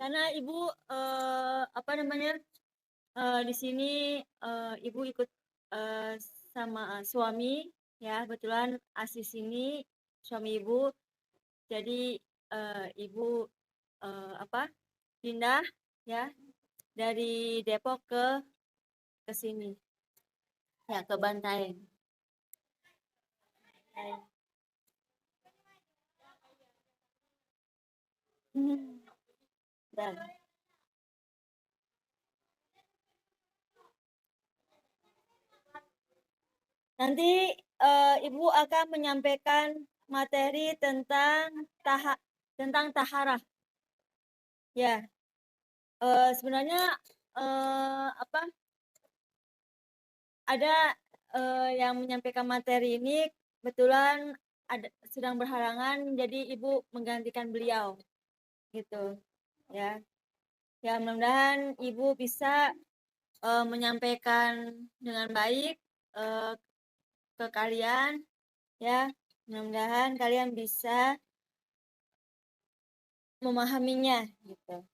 karena ibu apa namanya di sini ibu ikut sama suami ya, kebetulan asis sini suami ibu, jadi ibu apa pindah ya dari Depok ke sini ya, ke Bantaeng. Dan nanti ibu akan menyampaikan materi tentang taharah ya. Sebenarnya apa ada yang menyampaikan materi ini kebetulan sedang berhalangan, jadi ibu menggantikan beliau gitu ya. Ya mudah-mudahan ibu bisa menyampaikan dengan baik ke kalian ya. Mudah-mudahan kalian bisa memahaminya gitu.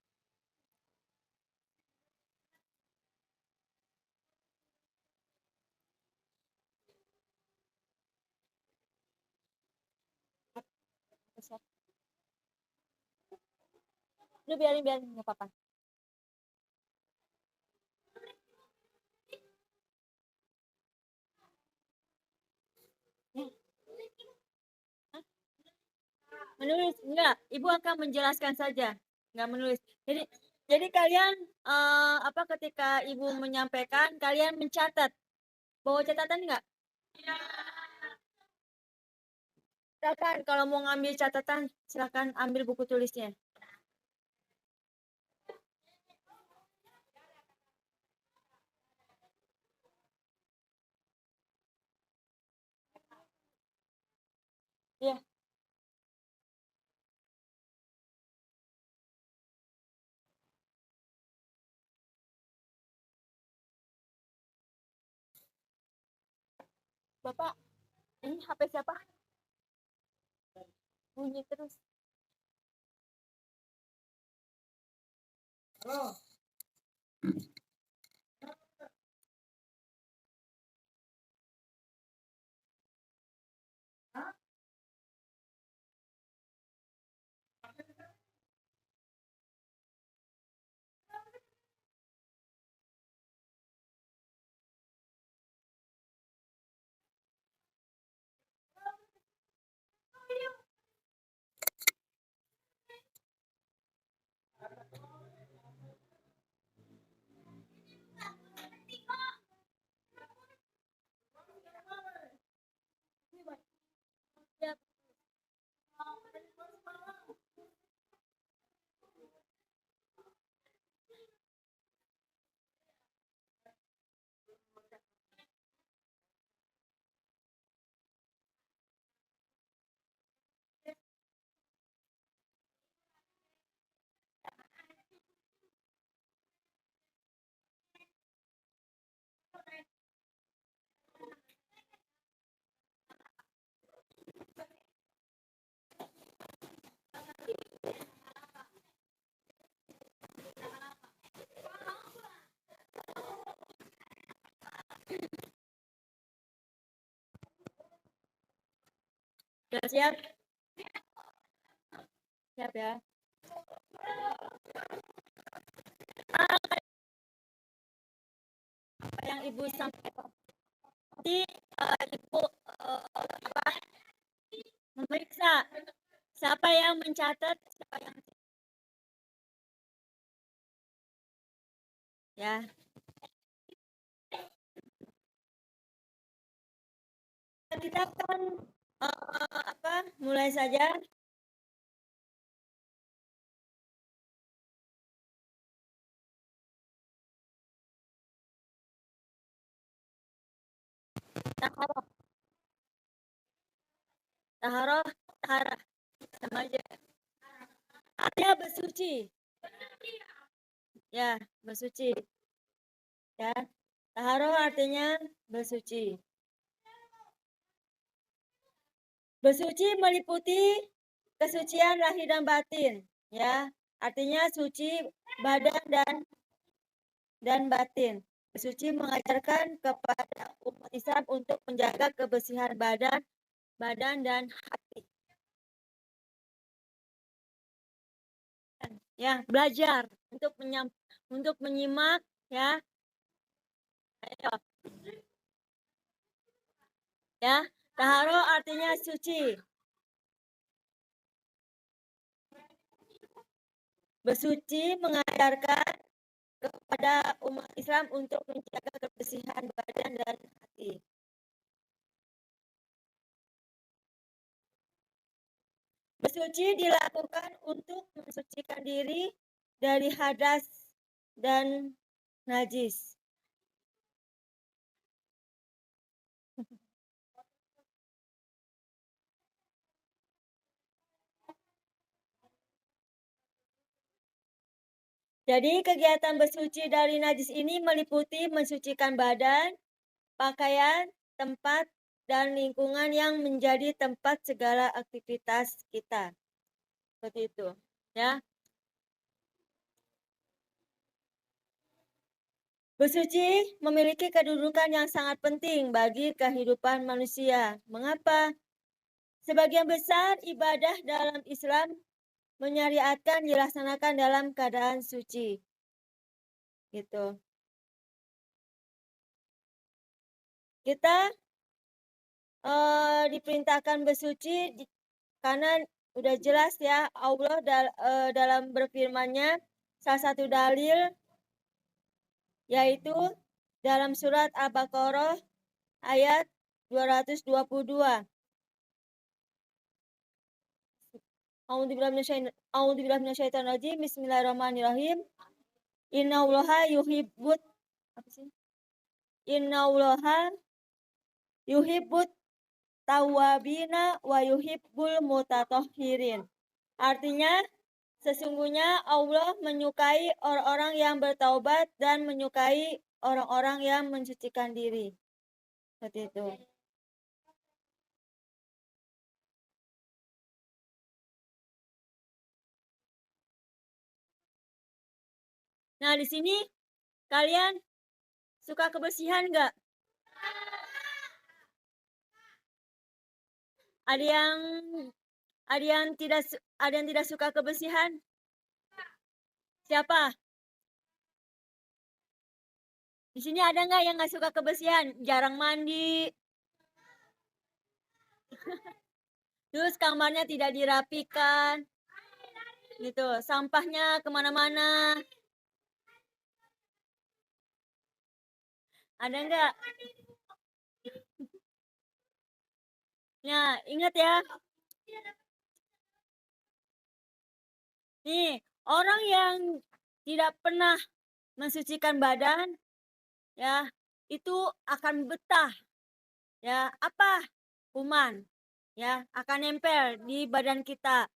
Lu biarin nggak apa-apa. Menulis enggak, ibu akan menjelaskan saja, enggak menulis. Jadi kalian apa ketika ibu menyampaikan kalian mencatat, bawa catatan enggak? Silakan kalau mau ngambil catatan silakan ambil buku tulisnya. Iya. Bapak, ini HP siapa? Bunyi terus. Halo. Sudah siap? Siap ya. Apa yang ibu sampaikan? Jadi ibu apa memeriksa siapa yang mencatat, siapa yang ya. Kita akan apa mulai saja. Taharah, taharah sama aja. Artinya bersuci. Ya, bersuci. Ya. Taharah artinya bersuci. Bersuci meliputi kesucian lahir dan batin, ya. artinya suci badan dan batin. Bersuci mengajarkan kepada umat Islam untuk menjaga kebersihan badan dan hati. Ya, belajar untuk menyimak ya. Ayo. Ya, taharo artinya suci. Bersuci mengajarkan kepada umat Islam untuk menjaga kebersihan badan dan hati. Bersuci dilakukan untuk mensucikan diri dari hadas dan najis. Jadi kegiatan bersuci dari najis ini meliputi mensucikan badan, pakaian, tempat, dan lingkungan yang menjadi tempat segala aktivitas kita. Seperti itu, ya. Bersuci memiliki kedudukan yang sangat penting bagi kehidupan manusia. Mengapa? Sebagian besar ibadah dalam Islam menyariatkan dilaksanakan dalam keadaan suci. Gitu. Kita diperintahkan bersuci karena udah jelas ya Allah dalam berfirman-Nya, salah satu dalil yaitu dalam surat Al-Baqarah ayat 222. A'udzubillahi minasyaitonirrajim. Bismillahirrahmanirrahim. Innallaha yuhibbut tawwabina wa yuhibbul mutatahhirin. Artinya, sesungguhnya Allah menyukai orang-orang yang bertaubat dan menyukai orang-orang yang mensucikan diri. Seperti itu. Nah, di sini kalian suka kebersihan nggak? Ada yang tidak suka kebersihan? Siapa? Di sini ada nggak yang nggak suka kebersihan? Jarang mandi. Terus kamarnya tidak dirapikan. Gitu. Sampahnya kemana-mana. Ada nggak? Nah, ingat ya. Nih, orang yang tidak pernah mensucikan badan, ya, itu akan betah. Ya, apa? Kuman. Ya, akan nempel di badan kita.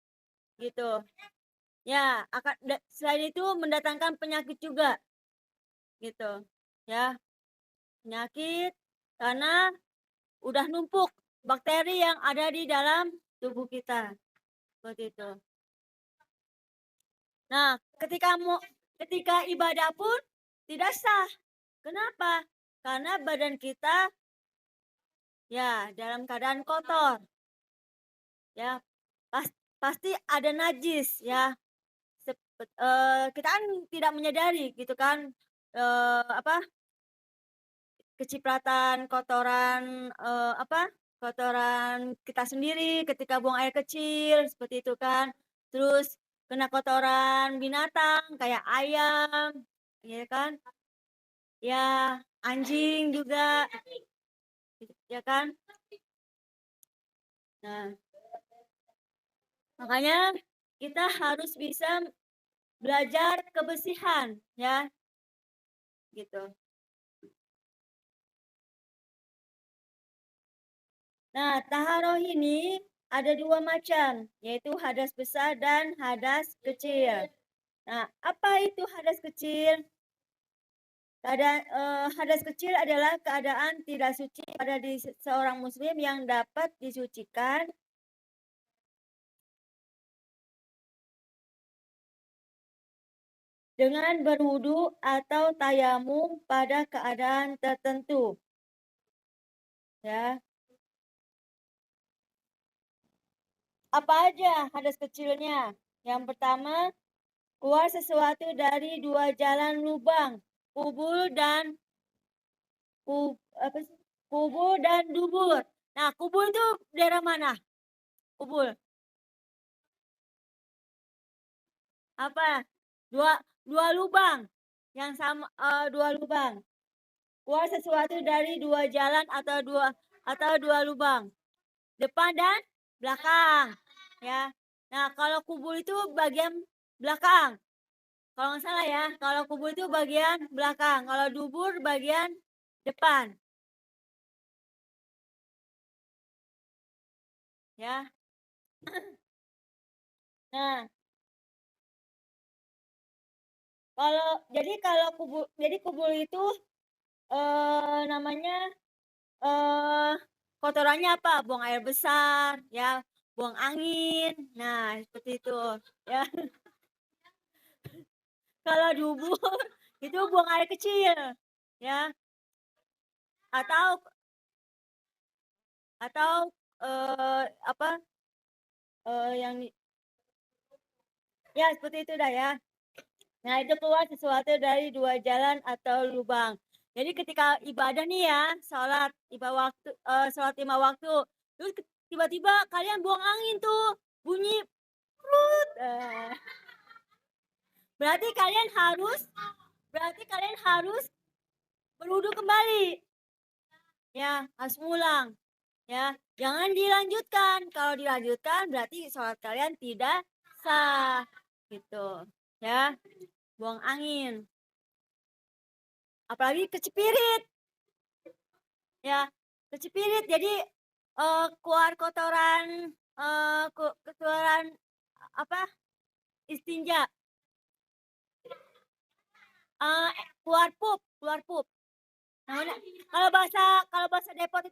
Gitu. Ya, selain itu mendatangkan penyakit juga. Gitu. Ya. Penyakit karena udah numpuk bakteri yang ada di dalam tubuh kita. Seperti itu. Nah, ketika ibadah pun tidak sah. Kenapa? Karena badan kita ya dalam keadaan kotor. Ya, pasti ada najis ya. Kita kan tidak menyadari gitu kan kecipratan kotoran kotoran kita sendiri ketika buang air kecil seperti itu kan. Terus kena kotoran binatang kayak ayam, ya kan? Ya, anjing juga. Ya kan? Nah, makanya kita harus bisa belajar kebersihan ya. Gitu. Nah, taharoh ini ada dua macam, yaitu hadas besar dan hadas kecil. Nah, apa itu hadas kecil? Hadas kecil adalah keadaan tidak suci pada diri seorang muslim yang dapat disucikan dengan berwudu atau tayamum pada keadaan tertentu. Ya. Apa aja hadas kecilnya? Yang pertama, keluar sesuatu dari dua jalan lubang, kubul dan kubul dan dubur. Nah, kubul itu daerah mana? Kubul. Apa? Dua lubang. Yang sama dua lubang. Keluar sesuatu dari dua jalan atau dua lubang. Depan dan belakang. Ya. Nah, kalau kubul itu bagian belakang. Kalau nggak salah ya, kalau kubul itu bagian belakang. Kalau dubur bagian depan. Ya. Nah, kalau kubul itu namanya kotorannya apa? Buang air besar, ya, buang angin. Nah, seperti itu, ya. Kalau dubur itu buang air kecil, ya. Atau atau apa? Yang ya seperti itu dah ya. Nah, itu keluar sesuatu dari dua jalan atau lubang. Jadi ketika ibadah nih ya, sholat 5 waktu, terus tiba-tiba kalian buang angin tuh, bunyi prut. Berarti kalian harus berwudu kembali. Ya, harus ngulang. Ya, jangan dilanjutkan. Kalau dilanjutkan berarti sholat kalian tidak sah. Gitu. Ya, buang angin. Apalagi kecipirit. Ya, kecipirit. Jadi keluar kotoran kotoran apa? Istinja. Keluar pup. Namanya kalau bahasa Depok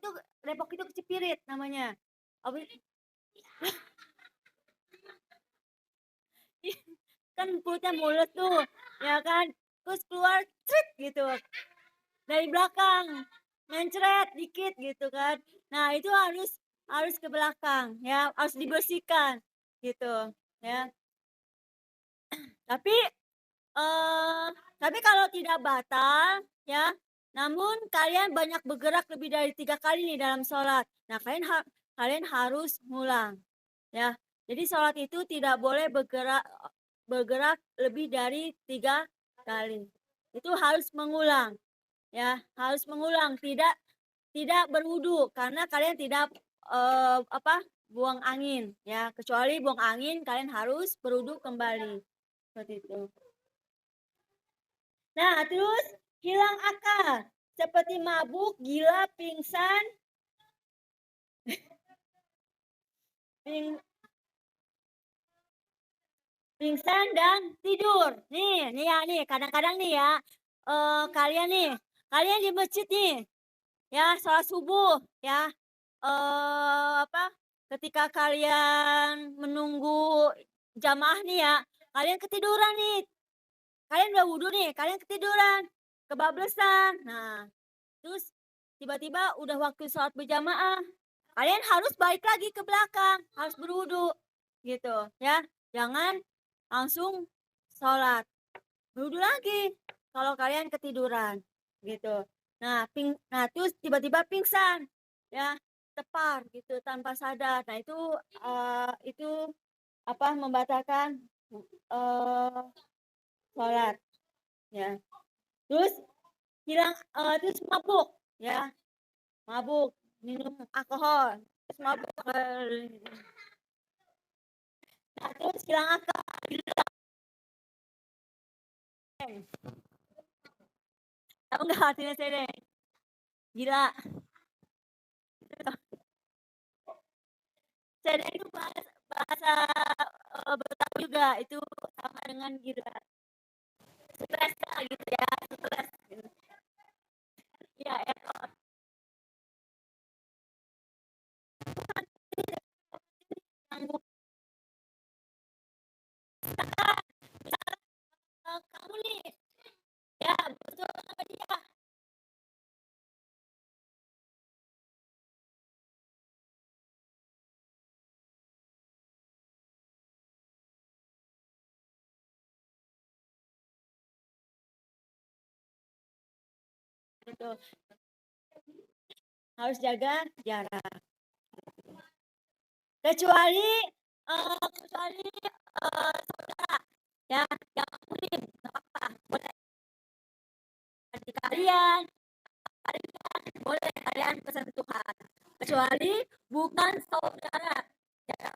itu kecipirit namanya. Kan perutnya mulut tuh, ya kan? Terus keluar cret gitu dari belakang, mencret dikit gitu kan. Nah, itu harus ke belakang ya, harus dibersihkan gitu ya. Tapi tapi kalau tidak batal ya, namun kalian banyak bergerak lebih dari 3 kali nih dalam sholat. Nah, kalian harus ngulang ya. Jadi sholat itu tidak boleh bergerak lebih dari 3 kali. Itu harus mengulang ya, harus mengulang, tidak berwudu karena kalian tidak buang angin ya. Kecuali buang angin kalian harus berwudu kembali. Seperti itu. Nah, terus hilang akal seperti mabuk, gila, pingsan, pingsan dan tidur. Nih ya, kadang-kadang nih ya, kalian di masjid nih, ya sholat subuh, ya, ketika kalian menunggu jamaah nih ya, kalian ketiduran nih, kalian udah wudhu nih, kalian ketiduran, kebablasan. Nah, terus tiba-tiba udah waktu sholat berjamaah, kalian harus balik lagi ke belakang, harus berwudu gitu ya. Jangan langsung sholat, berwudu lagi kalau kalian ketiduran gitu. Nah, terus tiba-tiba pingsan ya, tepar gitu tanpa sadar. Nah, itu membatalkan sholat ya. Terus terus mabuk ya, mabuk minum alkohol, terus mabuk. Nah, terus hilang akal, tahu nggak artinya sedeng? Gila. Sedeng itu bahasa Betawi juga, itu sama dengan gila. Stres gitu ya, stres gitu. Ya, kamu nih, ya betul apa dia? Betul. Harus jaga jarak. Kecuali kecuali saudara, ya, yang muslim, nggak apa-apa, boleh. Adik kalian, boleh kalian bersentuhan. Kecuali bukan saudara, ya.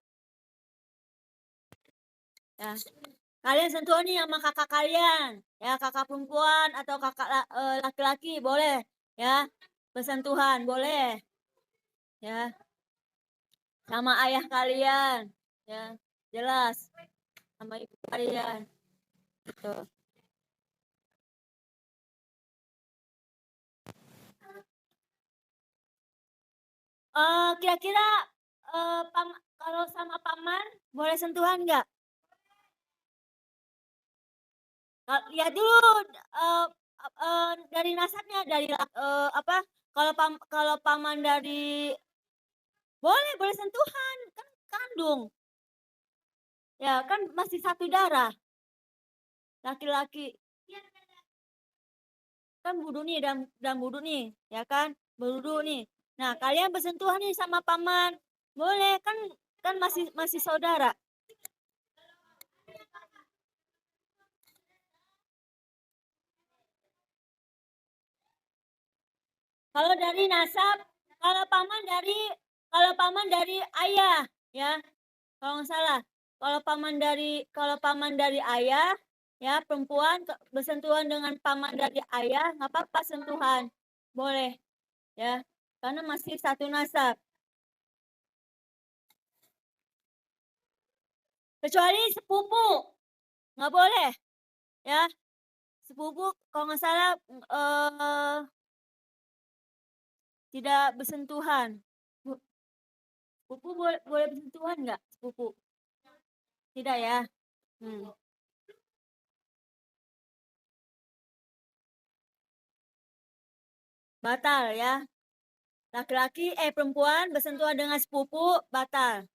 Ya. Kalian sentuhan nih sama kakak kalian, ya kakak perempuan atau kakak laki-laki boleh, ya bersentuhan boleh, ya sama ayah kalian, ya jelas sama ibu kalian, gitu. Kira-kira kalau sama paman boleh sentuhan nggak? Lihat dulu dari nasabnya, dari apa? Kalau paman dari boleh sentuhan, kan kandung. Ya kan masih satu darah, laki-laki. Kan wudu nih dan wudu nih, ya kan? Berwudu nih. Nah, kalian bersentuhan nih sama paman. Boleh kan masih saudara. Kalau dari nasab, kalau paman dari ayah, ya. Kalau nggak salah, kalau paman dari ayah, ya perempuan bersentuhan dengan paman dari ayah, nggak apa-apa sentuhan, boleh, ya, karena masih satu nasab. Kecuali sepupu, nggak boleh, ya. Sepupu kalau nggak salah tidak bersentuhan. Sepupu boleh bersentuhan nggak? Sepupu tidak, ya. Batal, ya. Laki-laki perempuan bersentuhan dengan sepupu batal.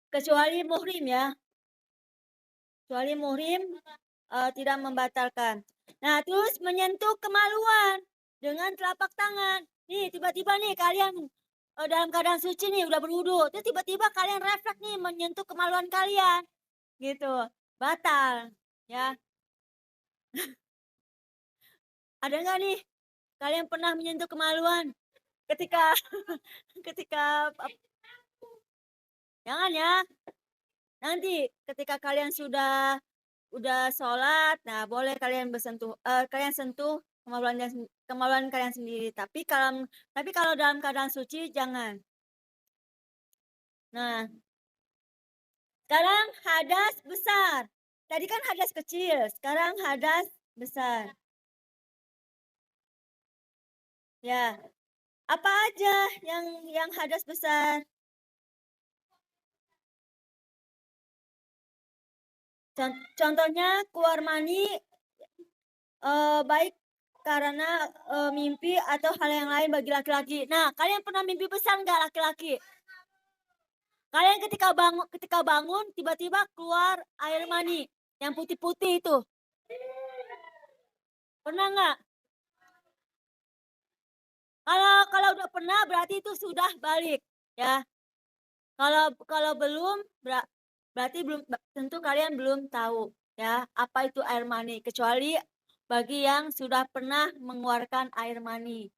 Kecuali muhrim, ya. Kecuali muhrim tidak membatalkan. Nah, terus menyentuh kemaluan dengan telapak tangan. Nih, tiba-tiba nih kalian dalam keadaan suci nih udah berwudu. Terus tiba-tiba kalian refleks nih menyentuh kemaluan kalian. Gitu. Batal, ya. Ada nggak nih kalian pernah menyentuh kemaluan ketika ketika jangan, ya. Nanti ketika kalian udah sholat, nah boleh kalian kalian sentuh kemaluan kalian sendiri. Tapi kalau dalam keadaan suci jangan. Nah, sekarang hadas besar. Tadi kan hadas kecil, sekarang hadas besar. Ya, apa aja yang hadas besar? Contohnya keluar mani baik karena mimpi atau hal yang lain bagi laki-laki. Nah, kalian pernah mimpi besar nggak laki-laki? Kalian ketika bangun tiba-tiba keluar air mani yang putih-putih itu. Pernah nggak? Kalau udah pernah berarti itu sudah balik, ya. Kalau belum berarti belum, tentu kalian belum tahu, ya, apa itu air mani, kecuali bagi yang sudah pernah mengeluarkan air mani,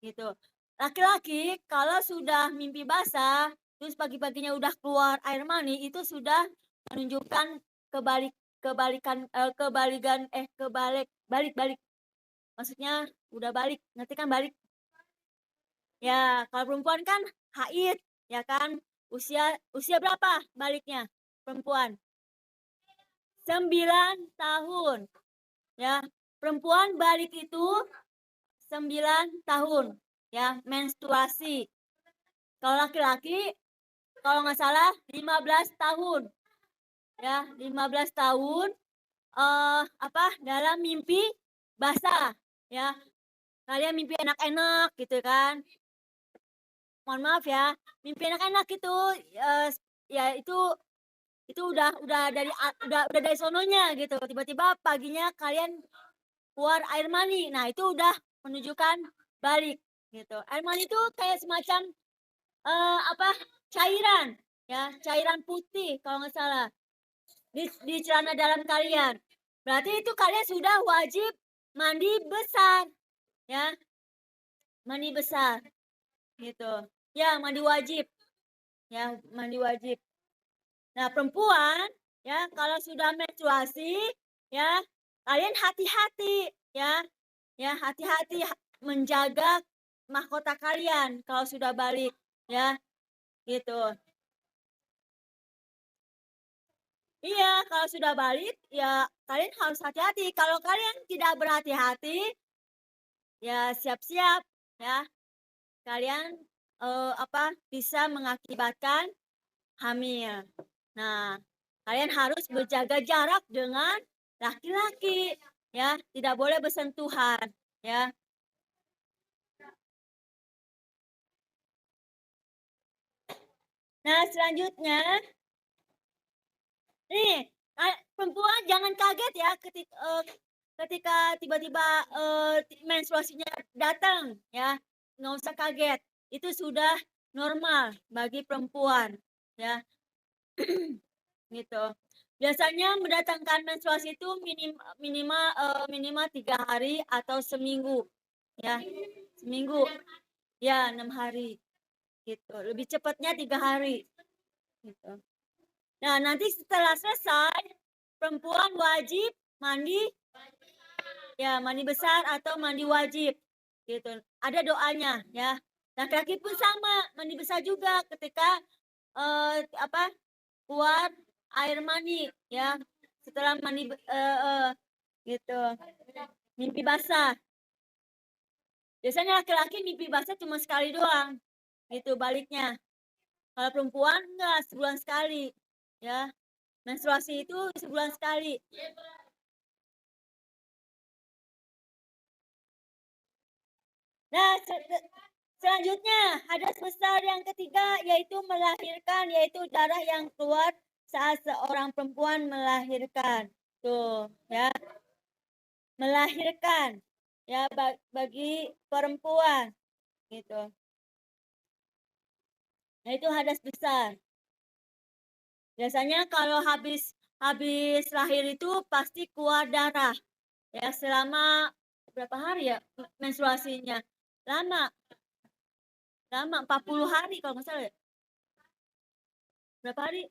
gitu. Laki-laki kalau sudah mimpi basah terus pagi-paginya udah keluar air mani, itu sudah menunjukkan balik. Maksudnya udah balik, ngerti kan balik? Ya, kalau perempuan kan haid, ya kan? Usia berapa baliknya perempuan? 9 tahun. Ya, perempuan balik itu 9 tahun, ya, menstruasi. Kalau laki-laki, kalau nggak salah 15 tahun, ya, 15 tahun, dalam mimpi basah, ya. Kalian mimpi enak-enak gitu kan. Mohon maaf ya, mimpi enak-enak itu, ya itu udah dari sononya gitu, tiba-tiba paginya kalian keluar air mani. Nah, itu udah menunjukkan balik gitu. Air mani itu kayak semacam cairan, ya, cairan putih kalau nggak salah di celana dalam kalian. Berarti itu kalian sudah wajib mandi besar, ya, mandi besar gitu. Ya, mandi wajib. Ya, mandi wajib. Nah, perempuan ya kalau sudah menstruasi ya, kalian hati-hati ya. Ya, hati-hati menjaga mahkota kalian kalau sudah balik ya, gitu. Iya, kalau sudah balik ya kalian harus hati-hati. Kalau kalian tidak berhati-hati, ya siap-siap ya. Kalian bisa mengakibatkan hamil. Nah, kalian harus berjaga jarak dengan laki-laki ya, tidak boleh bersentuhan ya. Nah, selanjutnya nih, perempuan jangan kaget ya ketika tiba-tiba menstruasinya datang ya. Nggak usah kaget. Itu sudah normal bagi perempuan ya. Gitu. Biasanya mendatangkan menstruasi itu minimal 3 hari atau seminggu ya. Seminggu. Ya, 6 hari. Gitu. Lebih cepatnya 3 hari. Gitu. Nah, nanti setelah selesai perempuan wajib mandi ya, mandi besar atau mandi wajib. Gitu. Ada doanya ya. Laki-laki pun sama, mandi besar juga ketika keluar air mani ya, setelah mandi gitu. Mimpi basah. Biasanya laki-laki mimpi basah cuma sekali doang. Gitu baliknya. Kalau perempuan enggak, sebulan sekali. Ya. Menstruasi itu sebulan sekali. Nah, selanjutnya hadas besar yang ketiga yaitu melahirkan, yaitu darah yang keluar saat seorang perempuan melahirkan. Tuh, ya. Melahirkan ya bagi perempuan gitu. Nah, itu hadas besar. Biasanya kalau habis lahir itu pasti keluar darah. Ya, selama berapa hari ya menstruasinya? Lama. Lama 40 hari kalau nggak salah ya. Berapa hari?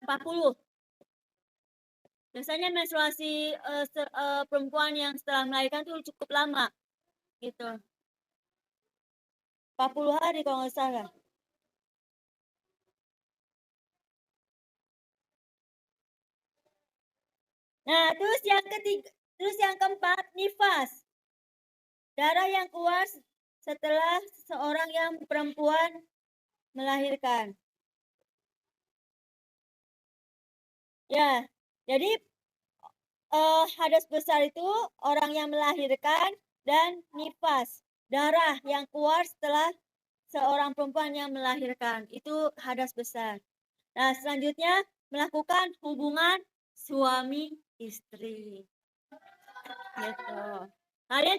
40. Biasanya menstruasi perempuan yang setelah melahirkan itu cukup lama. Gitu. 40 hari kalau nggak salah. Nah, terus yang keempat, nifas. Darah yang keluar setelah seorang yang perempuan melahirkan. Ya, jadi hadas besar itu orang yang melahirkan dan nifas. Darah yang keluar setelah seorang perempuan yang melahirkan. Itu hadas besar. Nah, selanjutnya melakukan hubungan suami istri. Gitu. Kalian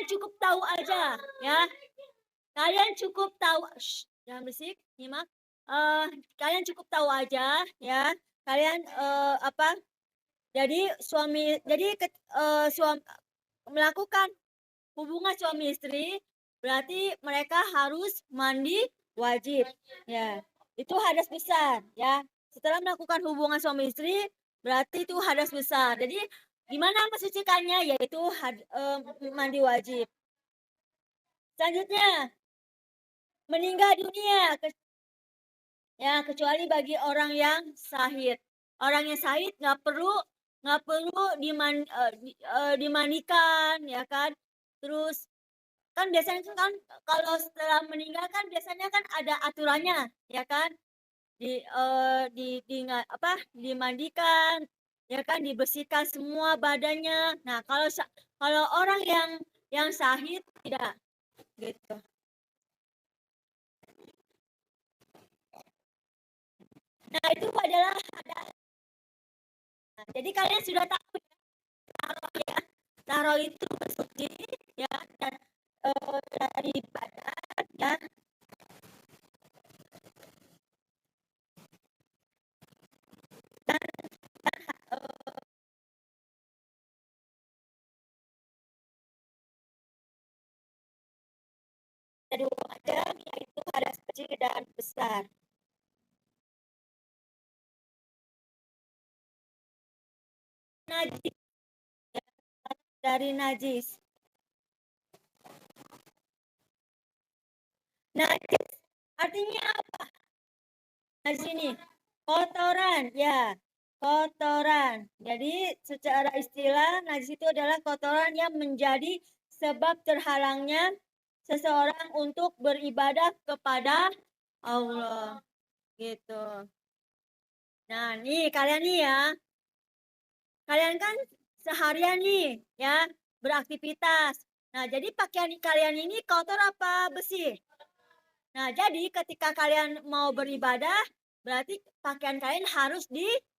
cukup tahu aja ya. Kalian cukup tahu, jangan berisik, nyimak. Kalian cukup tahu aja ya. Kalian jadi suami melakukan hubungan suami istri berarti mereka harus mandi wajib ya. Itu hadas besar ya. Setelah melakukan hubungan suami istri berarti itu hadas besar. Jadi gimana mensucikannya? Yaitu mandi wajib. Selanjutnya meninggal dunia ya, kecuali bagi orang yang syahid. Orang yang syahid nggak perlu nggak perlu dimandikan, ya kan. Terus kan biasanya kan kalau setelah meninggal kan biasanya kan ada aturannya, ya kan. Dimandikan, ya kan, dibersihkan semua badannya. Nah, kalau orang yang syahid tidak, gitu. Nah, itu adalah jadi kalian sudah tahu ya, taruh itu bersuci, ya, dan dari badan, ya, dan ada dua macam, yaitu hadas kecil dan besar. Najis, ya, dari najis. Najis artinya apa? Di sini kotoran, ya, kotoran. Jadi secara istilah najis itu adalah kotoran yang menjadi sebab terhalangnya seseorang untuk beribadah kepada Allah, gitu. Nah, nih kalian nih ya, kalian kan seharian nih ya beraktivitas. Nah, jadi pakaian kalian ini kotor apa bersih? Nah, jadi ketika kalian mau beribadah, berarti pakaian kalian harus diganti,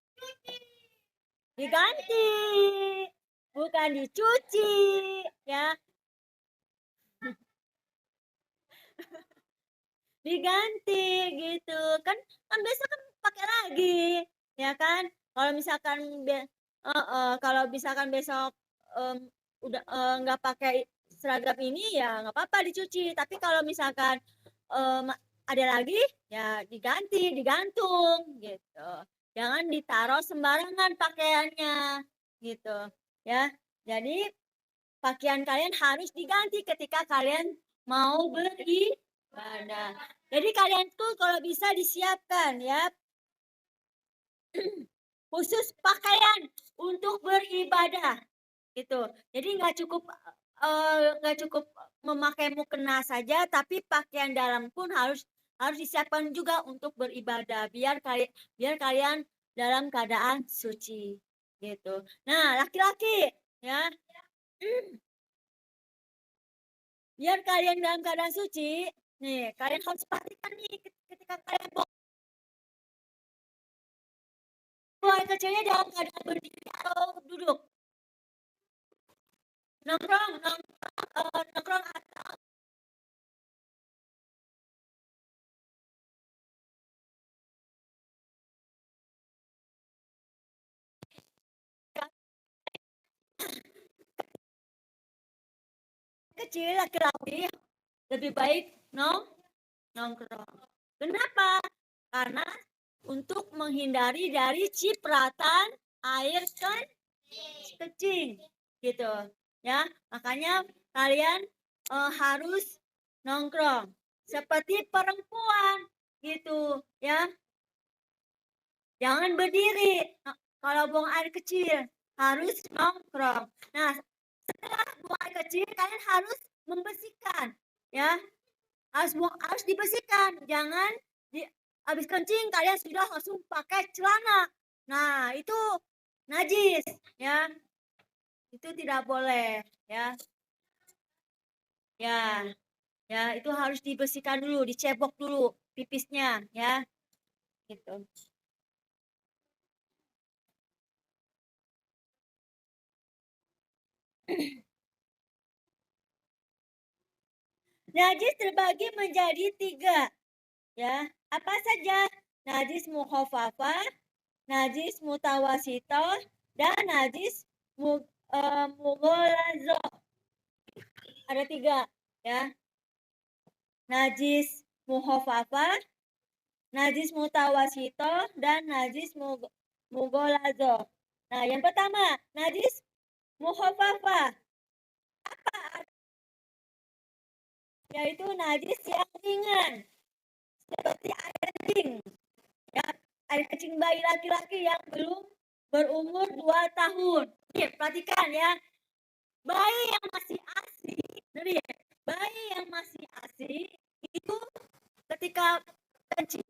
bukan dicuci, ya. Diganti gitu. Kan besok kan pakai lagi, ya kan? Kalau misalkan kalau misalkan besok udah nggak pakai seragam ini ya nggak apa-apa dicuci. Tapi kalau misalkan um, ada lagi ya diganti, digantung gitu. Jangan ditaruh sembarangan pakaiannya gitu, ya. Jadi pakaian kalian harus diganti ketika kalian mau beribadah. Jadi kalian tuh kalau bisa disiapkan ya khusus pakaian untuk beribadah gitu. Jadi nggak cukup memakai mukena saja, tapi pakaian dalam pun harus harus disiapkan juga untuk beribadah biar kalian dalam keadaan suci gitu. Nah, laki-laki ya, biar kalian dalam keadaan suci, nih kalian harus pastikan nih ketika kalian buang air kecilnya dalam keadaan berdiri atau duduk. Nongkrong, nongkrong kecil laki-laki lebih baik nongkrong. Kenapa? Karena untuk menghindari dari cipratan air kencing gitu ya. Makanya kalian harus nongkrong seperti perempuan gitu ya. Jangan berdiri kalau buang air kecil, harus nongkrong. Nah, setelah buang air kecil kalian harus membersihkan ya. Harus dibersihkan. Jangan habis kencing kalian sudah langsung pakai celana. Nah, itu najis ya. Itu tidak boleh ya. Ya, ya itu harus dibersihkan dulu, dicebok dulu pipisnya ya. Gitu. Najis terbagi menjadi 3 ya. Apa saja? Najis mukhafafah, najis mutawasitoh, dan najis mughalazoh. Ada 3 ya. Najis mukhafafah, najis mutawasitoh, dan najis mughalazoh. Nah, yang pertama, najis mukhafafah, yaitu najis yang ringan seperti air kencing ya, air kencing bayi laki-laki yang belum berumur 2 tahun. Oke, perhatikan ya. Bayi yang masih ASI, bayi yang masih ASI itu ketika kencing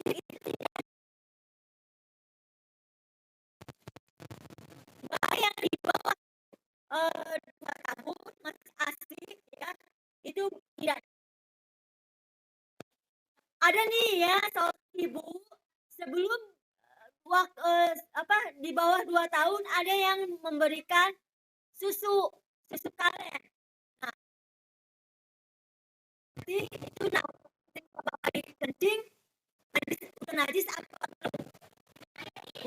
bayi yang di bawah 2 tahun masih ASI ya, itu tidak ada nih ya seorang ibu sebelum di bawah 2 tahun ada yang memberikan susu kalen. Nah, jadi itu ketika bayi kencing udah najis apa?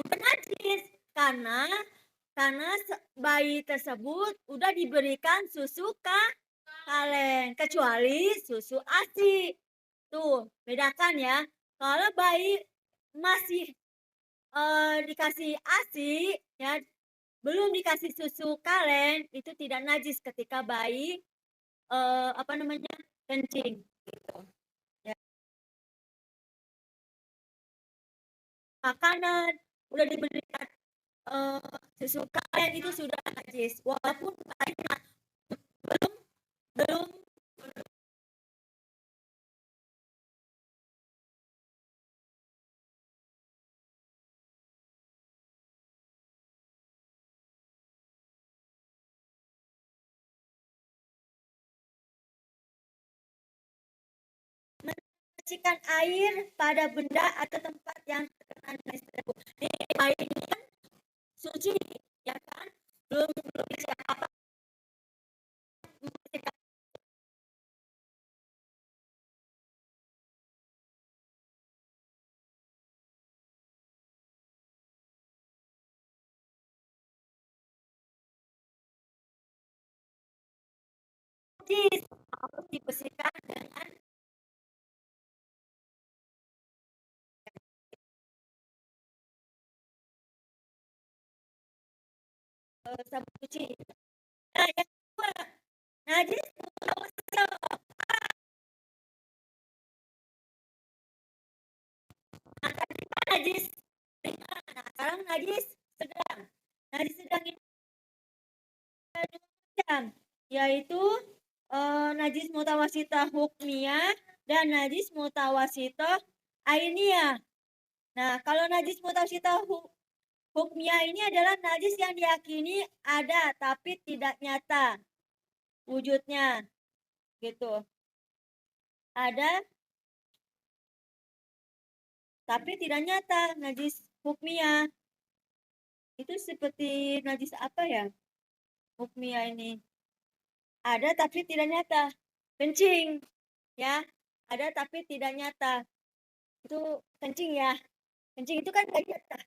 Udah najis karena bayi tersebut udah diberikan susu kalen, kecuali susu ASI. Tuh, bedakan ya. Kalau bayi masih dikasih ASI ya, belum dikasih susu kalen, itu tidak najis ketika bayi kencing gitu. Ya. Makanan udah diberikan susu kalen itu sudah najis, walaupun bayi belum menyaksikan air pada benda atau tempat yang terkena najis tersebut. Air ini kan suci, ya kan? Belum siapa harus dibersihkan dengan sabun cuci. Nah, yang kedua, najis najis ringan. Nah, sekarang najis sedang. Najis sedang itu ada dua macam, yaitu najis mutawasitoh hukmiyah dan najis mutawasitoh ainiyah. Nah, kalau najis mutawasitoh hukmiyah ini adalah najis yang diyakini ada tapi tidak nyata wujudnya, gitu. Ada tapi tidak nyata. Najis hukmiyah itu seperti najis apa ya? Hukmiyah ini ada tapi tidak nyata. Kencing, ya. Ada tapi tidak nyata. Itu kencing ya. Kencing itu kan gak nyata.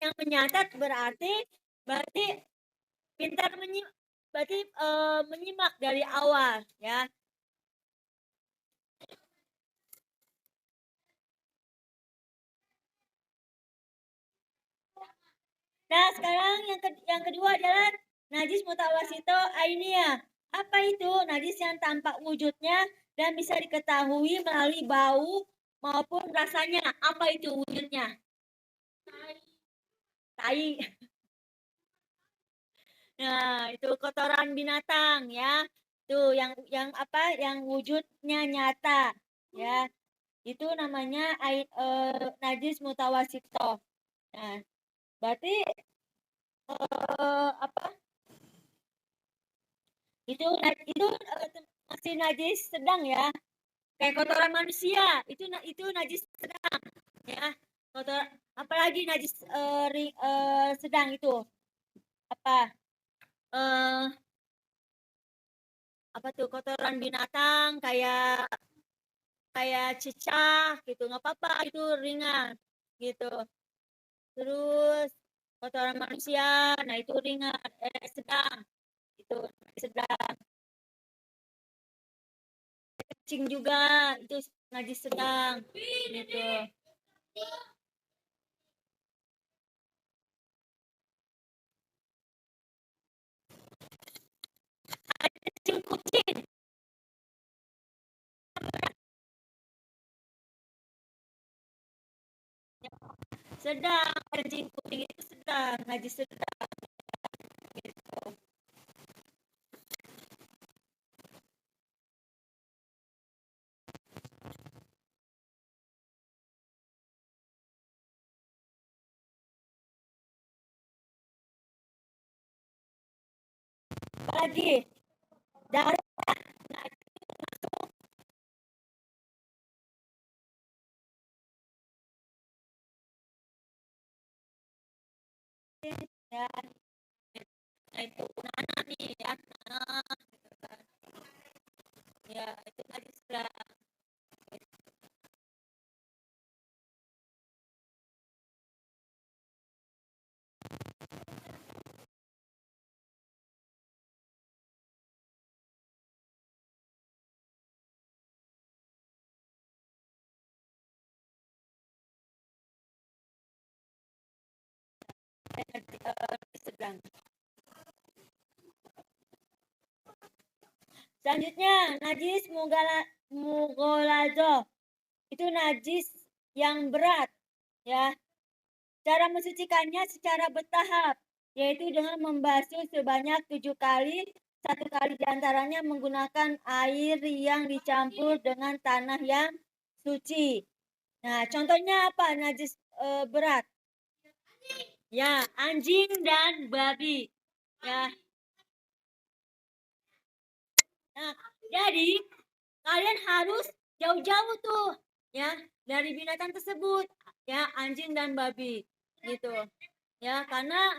Yang menyatat berarti pintar menyimak dari awal ya. Nah, sekarang yang kedua adalah najis mutawasito ainiyah. Apa itu? Najis yang tampak wujudnya dan bisa diketahui melalui bau maupun rasanya. Apa itu wujudnya? Tai. Nah, itu kotoran binatang ya. Tuh yang apa? Yang wujudnya nyata ya. Itu namanya najis mutawasito. Nah, berarti apa? Itu masih najis sedang ya. Kayak kotoran manusia, itu najis sedang ya. Kotor apalagi najis sedang itu apa? Eh apa tuh kotoran binatang kayak kayak cicak gitu, nggak apa-apa itu ringan gitu. Terus kotoran manusia, nah itu ringan, sedang itu sedang. Kencing juga itu najis sedang gitu. kucing. Sedang, kencing kucing itu sedang, najis sedang. Gitu. Apalagi darah ya, nah itu anak nih ya, anak ya itu tadi sudah sedang. Selanjutnya najis mughaladzah, itu najis yang berat ya. Cara mensucikannya secara bertahap, yaitu dengan membasuh sebanyak 7 kali, 1 kali diantaranya menggunakan air yang dicampur dengan tanah yang suci. Nah, contohnya apa najis berat? Ya, anjing dan babi. Ya. Nah, jadi kalian harus jauh-jauh tuh ya dari binatang tersebut, ya anjing dan babi gitu. Ya, karena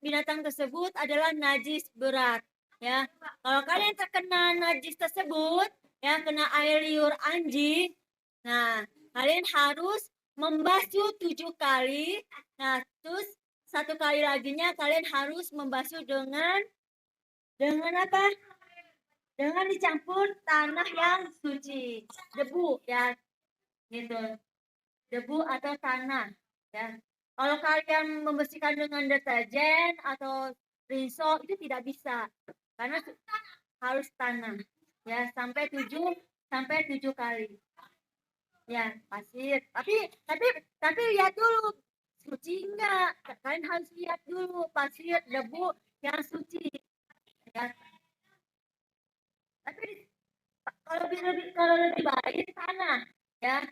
binatang tersebut adalah najis berat. Ya, kalau kalian terkena najis tersebut, ya kena air liur anjing, nah kalian harus membasuh 7 kali. Nah, terus 1 kali laginya kalian harus membasuh dengan apa? Dengan dicampur tanah yang suci, debu ya, gitu. Debu atau tanah ya. Kalau kalian membersihkan dengan deterjen atau rinso itu tidak bisa karena harus tanah ya sampai 7 kali. Ya, pasir. Tapi lihat dulu suci enggak. Kalian harus lihat dulu pasir, debu yang suci. Ya. Tapi kalau lebih baik tanah ya.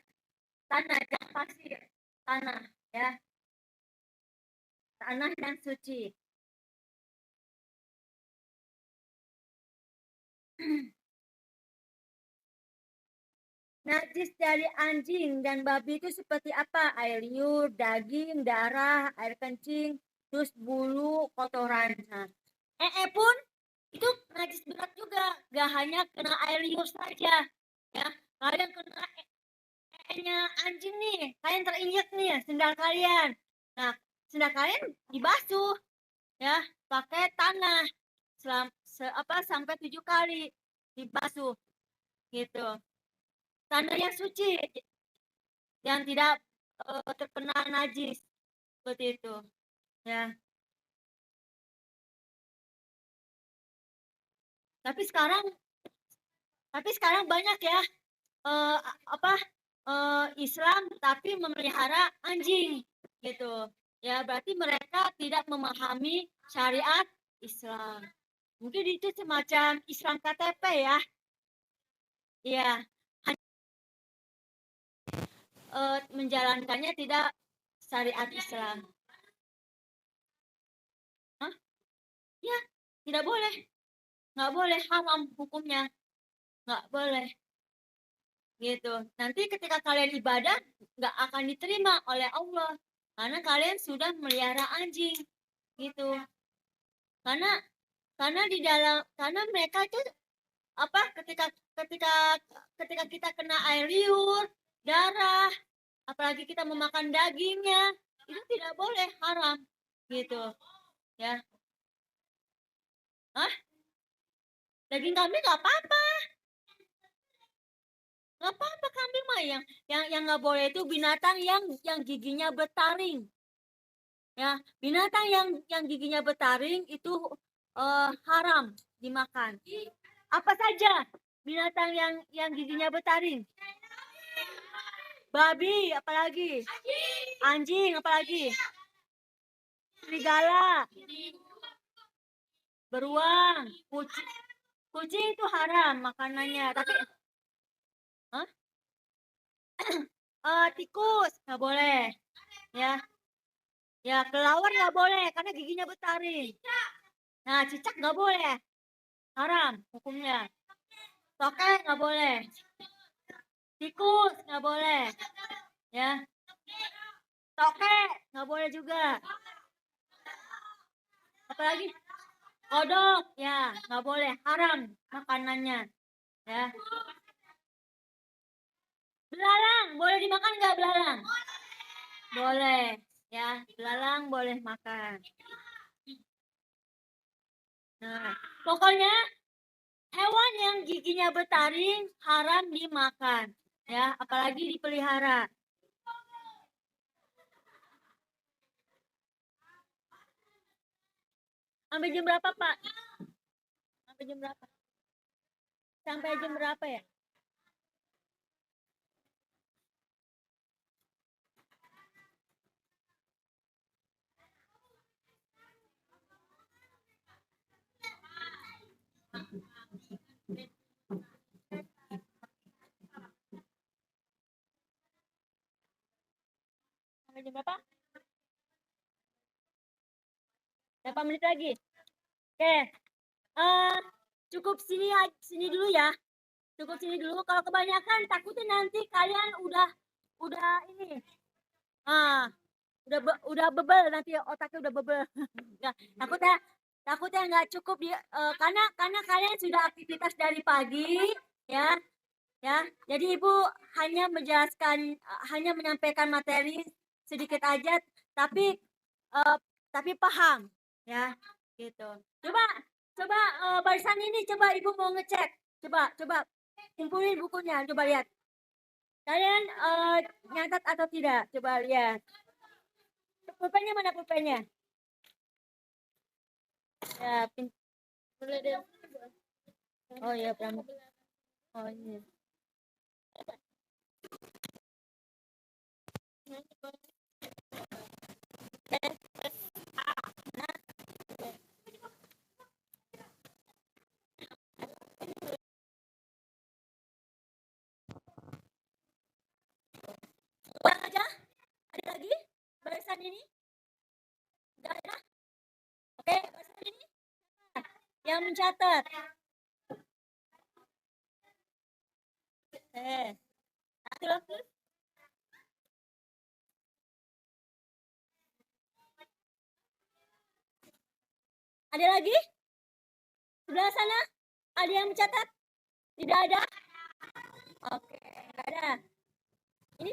Tanah yang pasir, tanah ya. Tanah yang suci. Najis dari anjing dan babi itu seperti apa? Air liur, daging, darah, air kencing, terus bulu, kotoran. Nah, pun itu najis berat juga. Gak hanya kena air liur saja. Ya, kalian kena nya anjing nih, kalian terinjak nih sendal kalian. Nah, sendal kalian dibasuh ya pakai tanah sampai 7 kali dibasuh gitu. Tanah yang suci yang tidak terkena najis seperti itu ya. Tapi sekarang banyak ya Islam tapi memelihara anjing gitu ya, berarti mereka tidak memahami syariat Islam. Mungkin itu semacam Islam KTP ya. Iya, menjalankannya tidak syariat Islam. Hah? Ya, tidak boleh. Nggak boleh, haram hukumnya. Nggak boleh. Gitu. Nanti ketika kalian ibadah, nggak akan diterima oleh Allah. Karena kalian sudah melihara anjing. Gitu. Karena mereka itu ketika kita kena air liur, darah, apalagi kita memakan dagingnya, itu tidak boleh, haram gitu ya. Daging kambing nggak apa-apa, kambing mah yang nggak boleh itu binatang yang giginya bertaring ya. Binatang yang giginya bertaring itu haram dimakan. Apa saja binatang yang giginya bertaring? Babi, apalagi? Anjing, apalagi? Serigala, beruang, kucing. Kucing itu haram makanannya, tapi tikus nggak boleh, ya. Ya, kelelawar nggak boleh karena giginya bertaring. Nah, cicak nggak boleh, haram hukumnya. Tokek nggak boleh, tikus nggak boleh, ya. Tokek nggak boleh juga. Apalagi kodok, ya nggak boleh, haram makanannya, ya. Belalang boleh dimakan nggak belalang? Boleh, ya. Belalang boleh makan. Nah, pokoknya hewan yang giginya bertaring haram dimakan, ya, apalagi dipelihara. Sampai jam berapa, Pak? Sampai jam berapa? Sampai jam berapa ya? Sampai jam berapa? Berapa menit lagi? Oke. Cukup sini dulu ya. Cukup sini dulu. Kalau kebanyakan takutnya nanti kalian udah ini. Udah bebel nanti otaknya udah bebel. takutnya nggak cukup karena kalian sudah aktivitas dari pagi, ya. Jadi Ibu hanya menyampaikan materi sedikit aja, tapi paham, ya, gitu. Coba barisan ini coba Ibu mau ngecek. Coba kumpulin bukunya, coba lihat. Kalian nyatat atau tidak? Coba lihat. Pulpennya mana pulpennya? Ya, oh iya, pramuka. Oh iya. Ulang aja. Ada lagi barisan ini? Enggak ada? Oke, barisan ini yang mencatat. Laki-laki. Ada lagi? Sebelah sana ada yang mencatat? Tidak ada? Oke, enggak ada. Ini